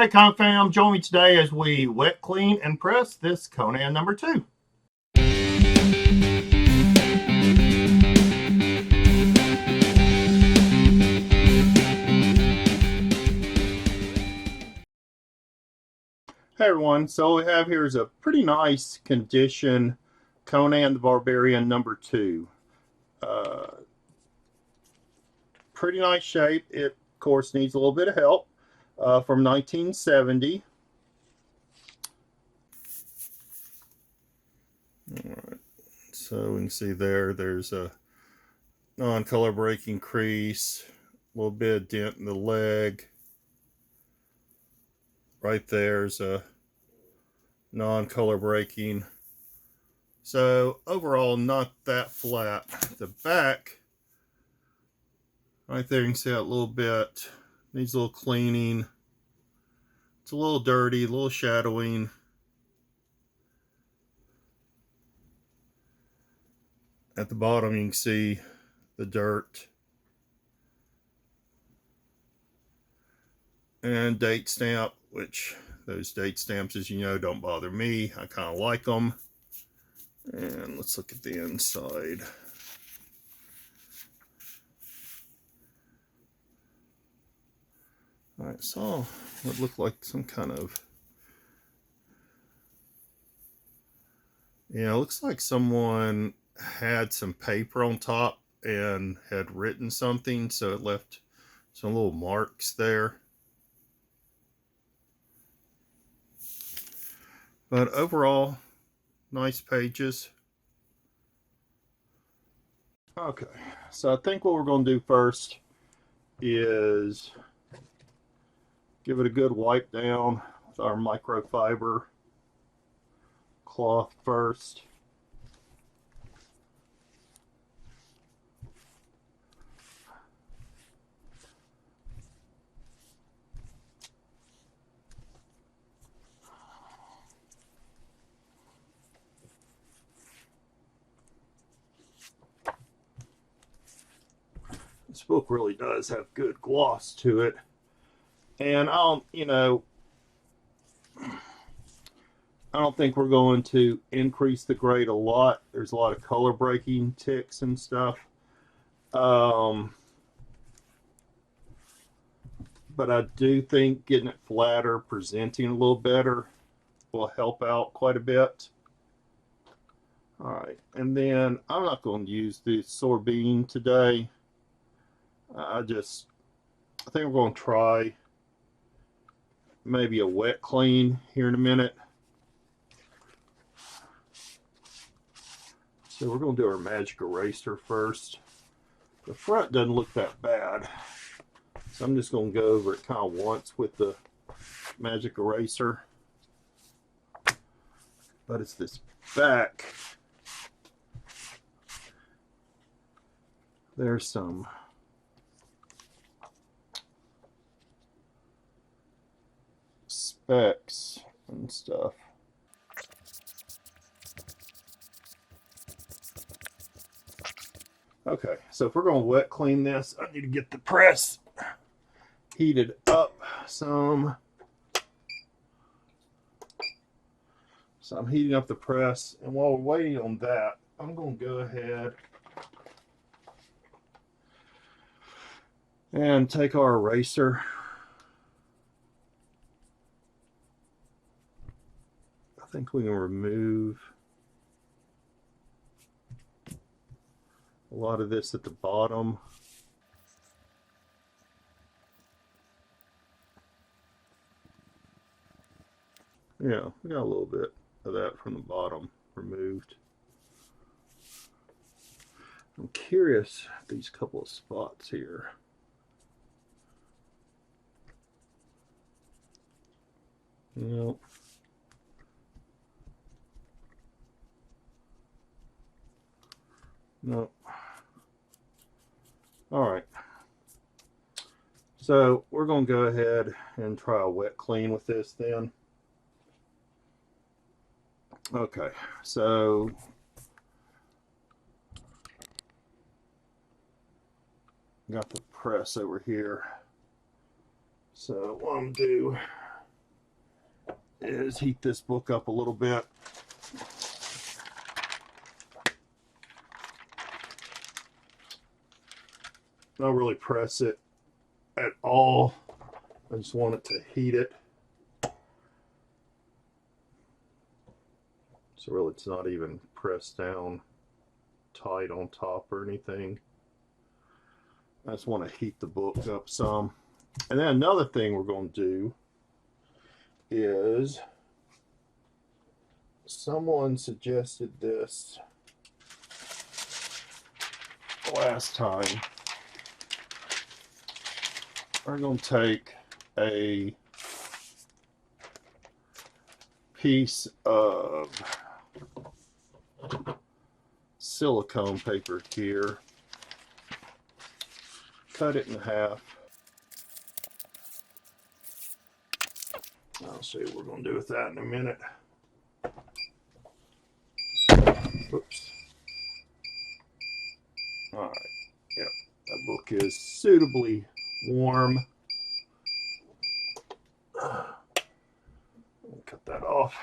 Hey Comic Fam, join me today as we wet, clean, and press this Conan number 2. Hey everyone, so what we have here is a pretty nice condition Conan the Barbarian number 2. Pretty nice shape. It, of course, needs a little bit of help. From 1970. Alright, so we can see there's a non-color breaking crease, a little bit of dent in the leg. Right there's a non-color breaking. So overall, not that flat. The back, right there, you can see that a little bit. Needs a little cleaning. It's a little dirty, a little shadowing. At the bottom, you can see the dirt. And date stamp, which those date stamps, as you know, don't bother me. I kind of like them. And let's look at the inside. I saw what looked like some kind of, it looks like someone had some paper on top and had written something, so it left some little marks there. But overall, nice pages. Okay, so I think what we're going to do first is give it a good wipe down with our microfiber cloth first. This book really does have good gloss to it. And I don't think we're going to increase the grade a lot. There's a lot of color breaking ticks and stuff. But I do think getting it flatter, presenting a little better will help out quite a bit. All right, and then I'm not going to use the sorbine today. I think we're going to try maybe a wet clean here in a minute. So we're going to do our magic eraser first. The front doesn't look that bad, so I'm just going to go over it kind of once with the magic eraser. But it's this back. There's some specks and stuff. Okay, so if we're going to wet clean this, I need to get the press heated up some. So I'm heating up the press, and while we're waiting on that, I'm going to go ahead and take our eraser. I think we can remove a lot of this at the bottom. Yeah, we got a little bit of that from the bottom removed. I'm curious, these couple of spots here. Nope. Nope. All right. So we're going to go ahead and try a wet clean with this then. Okay, so got the press over here. So what I'm going to do is heat this book up a little bit. Don't really press it at all. I just want it to heat it. So really it's not even pressed down tight on top or anything. I just want to heat the book up some. And then another thing we're going to do is, someone suggested this last time. We're going to take a piece of silicone paper here, cut it in half. I'll show you what we're going to do with that in a minute. Oops. All right. Yep. That book is suitably warm. Cut that off.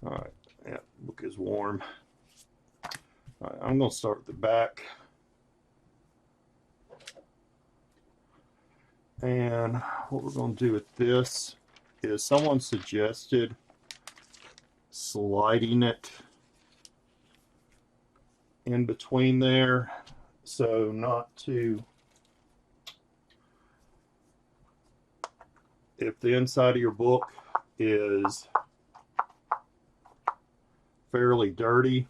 All right. Yeah, book is warm. All right, I'm going to start with the back. And what we're going to do with this is, someone suggested sliding it in between there, so not to, if the inside of your book is fairly dirty,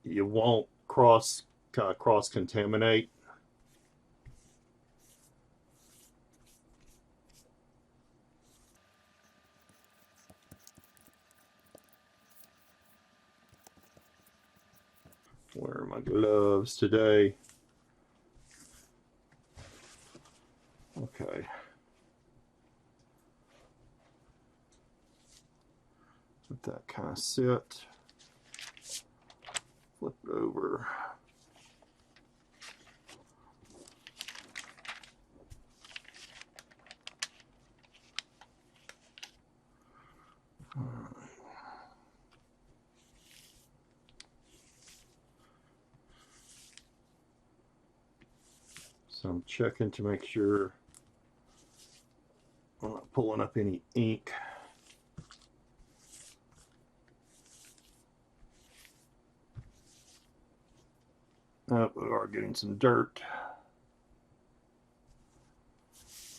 you won't cross contaminate. Where are my gloves today? Okay. Let that kind of sit. Flip it over. All right. So I'm checking to make sure I'm not pulling up any ink. Oh, we are getting some dirt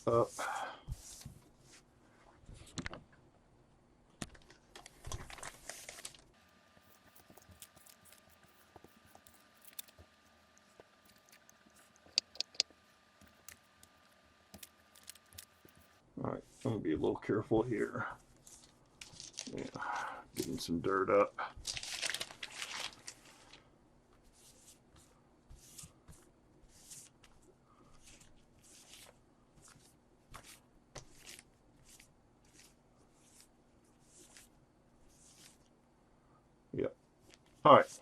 up. All right, I'm gonna be a little careful here. Yeah, getting some dirt up. Yep. All right.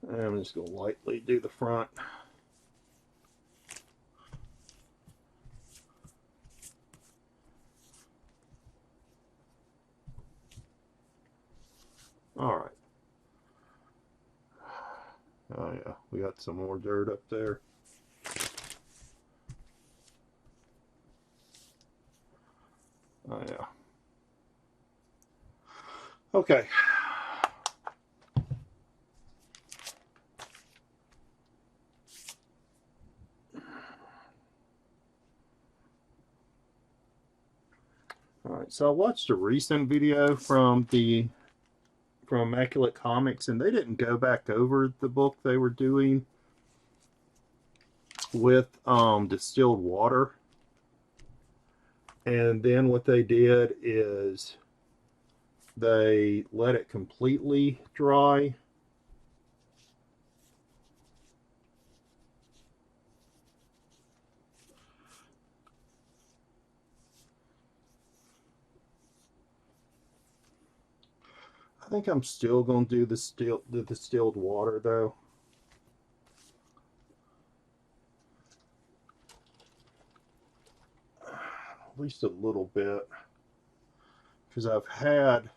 And I'm just gonna lightly do the front. All right. Oh yeah, we got some more dirt up there. Oh yeah. Okay. All right, so I watched a recent video from Immaculate Comics, and they didn't go back over the book they were doing with distilled water. And then what they did is they let it completely dry. I think I'm still going to do the distilled water though. least a little bit, because I've had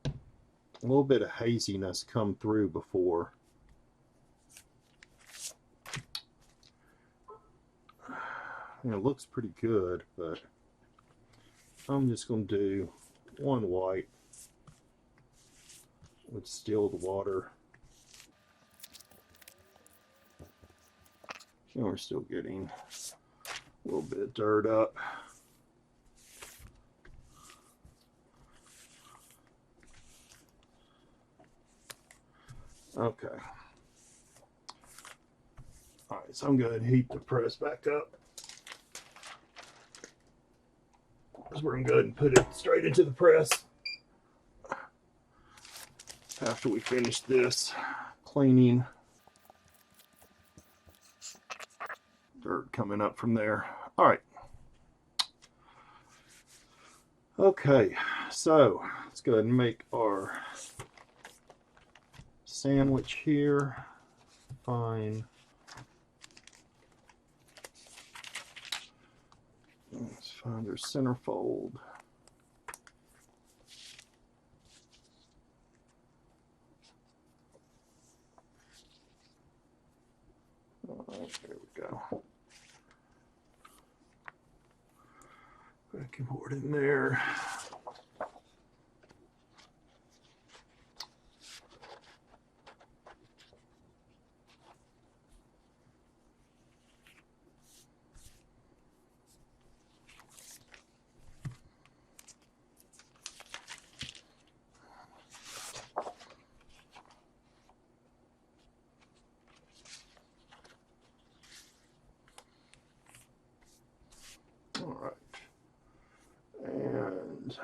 a little bit of haziness come through before. And it looks pretty good, but I'm just going to do one white with distilled water. And we're still getting a little bit of dirt up. Okay. All right, so I'm going to heat the press back up. So we're going to go ahead and put it straight into the press after we finish this cleaning. Dirt coming up from there. All right. Okay, so let's go ahead and make our sandwich here. Fine. Let's find our centerfold. All right, there we go. Baking board in there. All right. And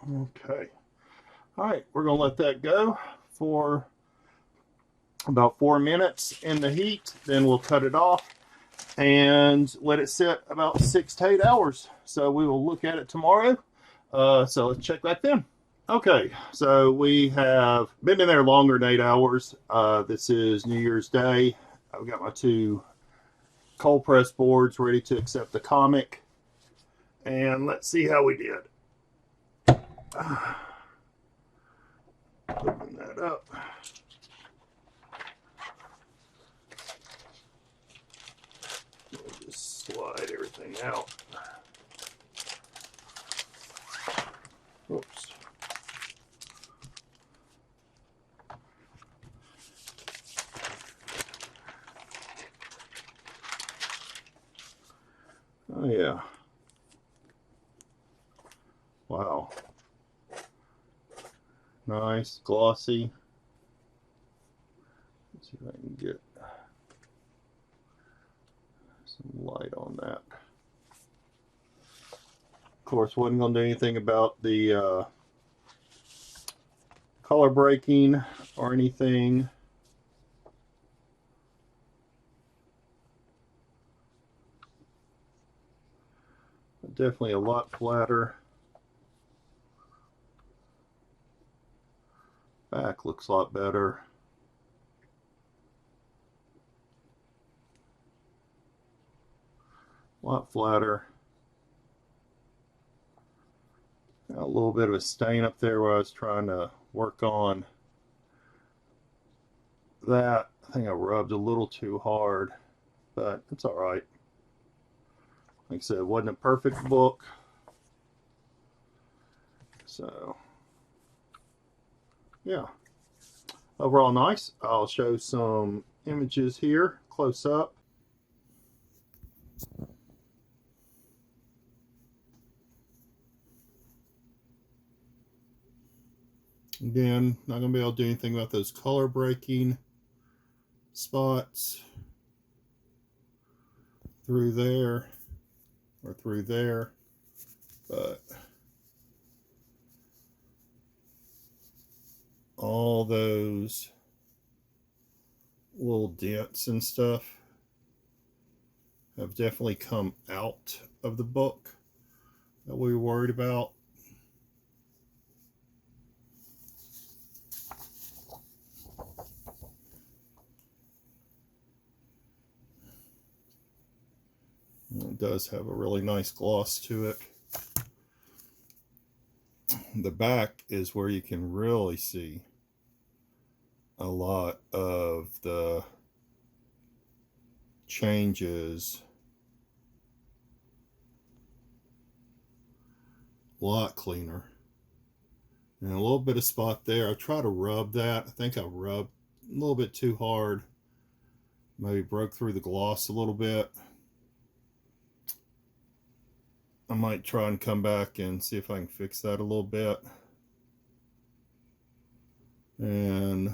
okay. All right, we're going to let that go for about 4 minutes in the heat. Then we'll cut it off and let it sit about 6 to 8 hours. So we will look at it tomorrow. So let's check back then. Okay, so we have been in there longer than 8 hours. This is New Year's Day. I've got my 2 cold press boards ready to accept the comic. And let's see how we did. Open that up. We'll just slide everything out. Oops. Oh yeah. Wow. Nice, glossy. Let's see if I can get some light on that. Of course, wasn't going to do anything about the color breaking or anything. Definitely a lot flatter. Back looks a lot better. A lot flatter. Got a little bit of a stain up there where I was trying to work on that. I think I rubbed a little too hard, but it's all right. Like I said, it wasn't a perfect book. So, yeah. Overall nice. I'll show some images here, close up. Again, not going to be able to do anything about those color breaking spots through there or through there, but all those little dents and stuff have definitely come out of the book that we were worried about. It does have a really nice gloss to it. The back is where you can really see a lot of the changes. A lot cleaner. And a little bit of spot there. I try to rub that. I think I rubbed a little bit too hard. Maybe broke through the gloss a little bit. I might try and come back and see if I can fix that a little bit. And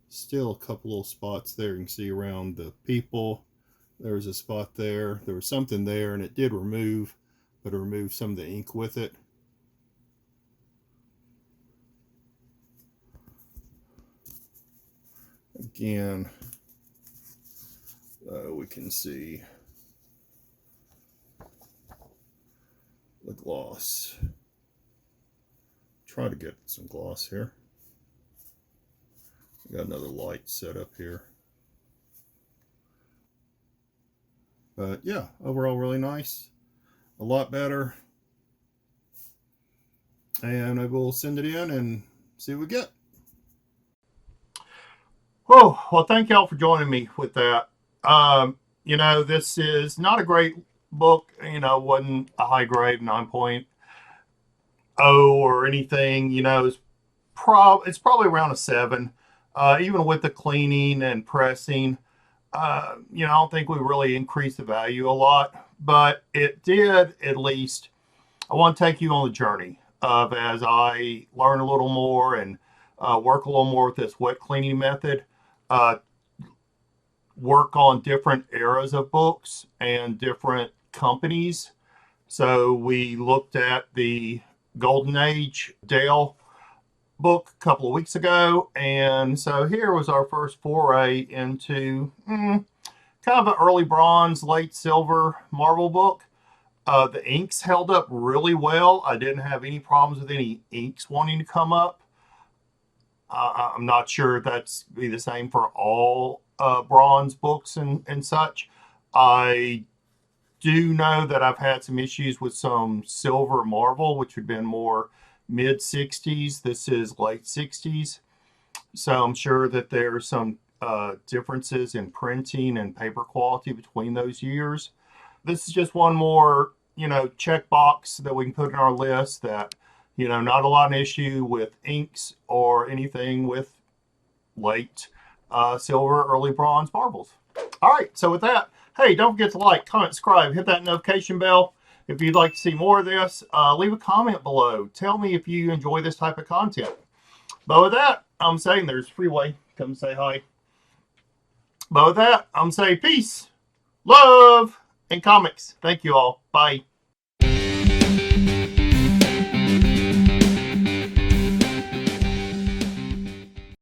still a couple little spots there. You can see around the people. There was a spot there. There was something there, and it did remove, but it removed some of the ink with it. Again, we can see the gloss. Try to get some gloss here. Got another light set up here. But yeah, overall really nice. A lot better. And I will send it in and see what we get. Oh, well, thank y'all for joining me with that. You know, this is not a great book. You know, wasn't a high grade 9.0 or anything. You know, it's probably around a 7. Even with the cleaning and pressing, you know, I don't think we really increased the value a lot, but it did at least. I want to take you on the journey of as I learn a little more and work a little more with this wet cleaning method, work on different eras of books and different companies. So we looked at the Golden Age Dale book a couple of weeks ago, and so here was our first foray into kind of an early bronze, late silver Marvel book. The inks held up really well. I didn't have any problems with any inks wanting to come up. I'm not sure if that's be the same for all bronze books and such. I do know that I've had some issues with some silver Marvel, which would have been more mid 60s. This is late 60s. So I'm sure that there's some differences in printing and paper quality between those years. This is just one more, you know, checkbox that we can put in our list that, you know, not a lot of issue with inks or anything with late silver, early bronze marbles. All right, so with that, hey, don't forget to like, comment, subscribe, hit that notification bell. If you'd like to see more of this, leave a comment below. Tell me if you enjoy this type of content. But with that, I'm saying there's Freeway. Come say hi. But with that, I'm saying peace, love, and comics. Thank you all. Bye.